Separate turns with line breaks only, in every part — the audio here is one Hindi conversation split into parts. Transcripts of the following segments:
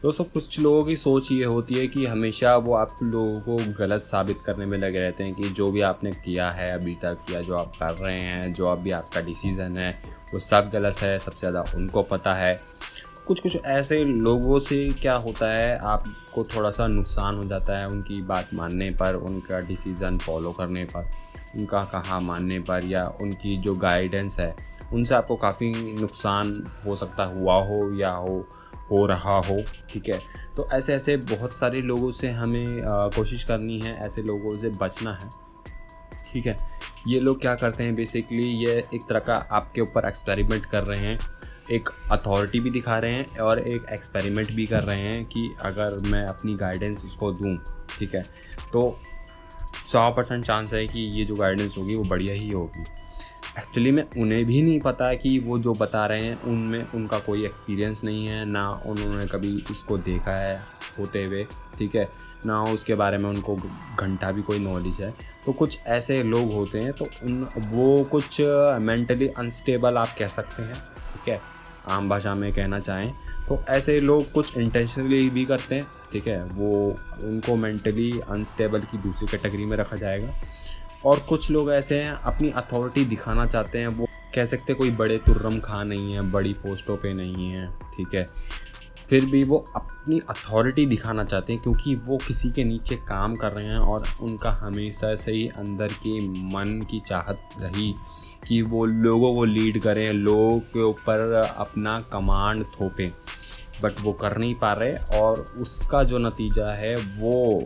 दोस्तों कुछ लोगों की सोच ये होती है कि हमेशा वो आप लोगों को गलत साबित करने में लगे रहते हैं कि जो भी आपने किया है अभी तक या जो आप कर रहे हैं, जो अभी आपका डिसीज़न है वो सब गलत है, सबसे ज़्यादा उनको पता है। कुछ कुछ ऐसे लोगों से क्या होता है, आपको थोड़ा सा नुकसान हो जाता है उनकी बात मानने पर, उनका डिसीज़न फॉलो करने पर, उनका कहा मानने पर, या उनकी जो गाइडेंस है उनसे आपको काफ़ी नुकसान हो सकता हुआ हो या हो रहा हो। ठीक है, तो ऐसे ऐसे बहुत सारे लोगों से हमें कोशिश करनी है, ऐसे लोगों से बचना है। ठीक है, ये लोग क्या करते हैं बेसिकली, ये एक तरह का आपके ऊपर एक्सपेरिमेंट कर रहे हैं, एक अथॉरिटी भी दिखा रहे हैं और एक एक्सपेरिमेंट भी कर रहे हैं कि अगर मैं अपनी गाइडेंस उसको दूं, ठीक है, तो 100% चांस है कि ये जो गाइडेंस होगी वो बढ़िया ही होगी। एक्चुअली में उन्हें भी नहीं पता कि वो जो बता रहे हैं उनमें उनका कोई एक्सपीरियंस नहीं है, ना उन्होंने कभी इसको देखा है होते हुए, ठीक है, ना उसके बारे में उनको घंटा भी कोई नॉलेज है। तो कुछ ऐसे लोग होते हैं, तो वो कुछ मेंटली अनस्टेबल आप कह सकते हैं, ठीक है, आम भाषा में कहना चाहें तो ऐसे लोग कुछ इंटेंशनली भी करते हैं, ठीक है, वो उनको मेंटली अनस्टेबल की दूसरी कैटेगरी में रखा जाएगा। और कुछ लोग ऐसे हैं अपनी अथॉरिटी दिखाना चाहते हैं, वो कह सकते कोई बड़े तुर्रम खां नहीं है, बड़ी पोस्टों पे नहीं है, ठीक है, फिर भी वो अपनी अथॉरिटी दिखाना चाहते हैं क्योंकि वो किसी के नीचे काम कर रहे हैं और उनका हमेशा से ही अंदर के मन की चाहत रही कि वो लोगों को लीड करें, लोगों के ऊपर अपना कमांड थोपें, बट वो कर नहीं पा रहे। और उसका जो नतीजा है वो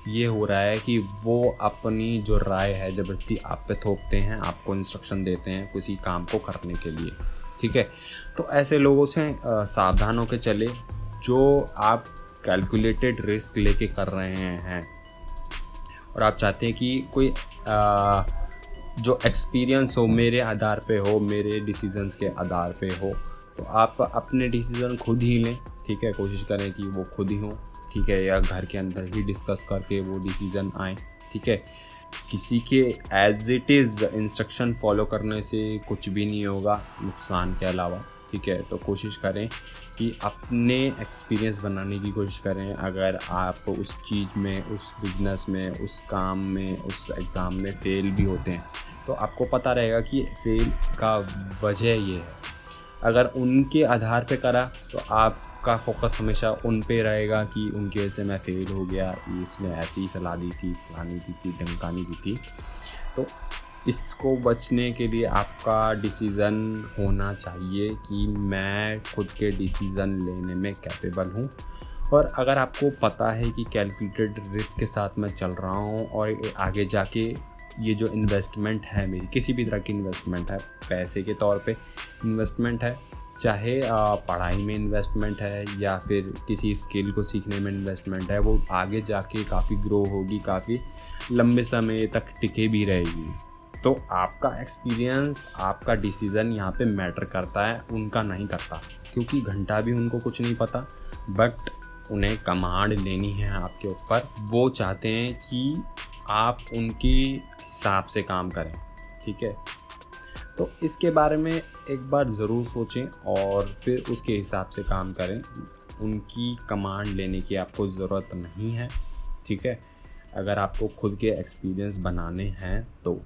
ये हो रहा है कि वो अपनी जो राय है ज़बरदस्ती आप पे थोपते हैं, आपको इंस्ट्रक्शन देते हैं किसी काम को करने के लिए, ठीक है। तो ऐसे लोगों से सावधान होकर चले, जो आप कैलकुलेटेड रिस्क लेके कर रहे हैं और आप चाहते हैं कि कोई जो एक्सपीरियंस हो मेरे आधार पे हो, मेरे डिसीजंस के आधार पे हो, तो आप अपने डिसीज़न खुद ही लें, ठीक है, कोशिश करें कि वो खुद ही हों, ठीक है, या घर के अंदर ही डिस्कस करके वो डिसीज़न आए, ठीक है। किसी के as it is instruction follow करने से कुछ भी नहीं होगा नुकसान के अलावा, ठीक है। तो कोशिश करें कि अपने एक्सपीरियंस बनाने की कोशिश करें। अगर आप उस चीज़ में, उस बिज़नेस में, उस काम में, उस एग्ज़ाम में फ़ेल भी होते हैं तो आपको पता रहेगा कि फ़ेल का वजह ये है। अगर उनके आधार पे करा तो आपका फोकस हमेशा उन पे रहेगा कि उनकी वजह से मैं फ़ेल हो गया, इसने ऐसी ही सलाह दी थी, फलानी दी थी, ढमकानी दी थी। तो इसको बचने के लिए आपका डिसीज़न होना चाहिए कि मैं खुद के डिसीज़न लेने में कैपेबल हूँ। और अगर आपको पता है कि कैलकुलेटेड रिस्क के साथ मैं चल रहा हूँ और आगे जाके ये जो इन्वेस्टमेंट है मेरी, किसी भी तरह की इन्वेस्टमेंट है, पैसे के तौर पे इन्वेस्टमेंट है, चाहे पढ़ाई में इन्वेस्टमेंट है या फिर किसी स्किल को सीखने में इन्वेस्टमेंट है, वो आगे जाके काफ़ी ग्रो होगी, काफ़ी लंबे समय तक टिके भी रहेगी। तो आपका एक्सपीरियंस, आपका डिसीज़न यहाँ पे मैटर करता है, उनका नहीं करता, क्योंकि घंटा भी उनको कुछ नहीं पता, बट उन्हें कमांड लेनी है आपके ऊपर। वो चाहते हैं कि आप उनकी हिसाब से काम करें, ठीक है। तो इसके बारे में एक बार ज़रूर सोचें और फिर उसके हिसाब से काम करें। उनकी कमांड लेने की आपको ज़रूरत नहीं है, ठीक है। अगर आपको खुद के एक्सपीरियंस बनाने हैं तो